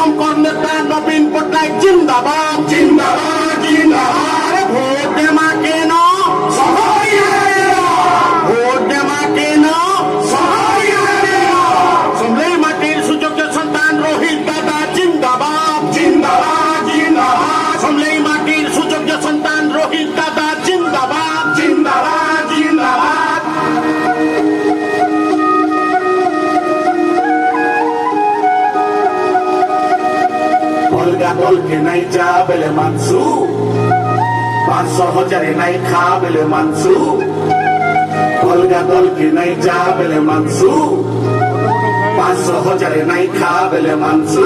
শঙ্কর নেতা নবীন পট্টনায়ক জিন্দাবাদ জিন্দাবাদ জিন্দাবাদ ভোট দে মাকে ন ভোট দে মাকে ন সোমলের মাটির সুযোগ্য সন্তান রোহিত দাদা জিন্দাবাদ জিন্দাবাদ জিন্দাবাদ সোমলের মাটির সুযোগ্য সন্তান রোহিত দাদা জিন্দাবাদ জিন্দাবাদ জিন্দাবাদ অলগা দলকে নাই যা বেলে মানসু 500,000 নাই খা বেলে মানসু অলগা দলকে নাই যা বেলে মানসু 500,000 নাই খা বেলে মানসু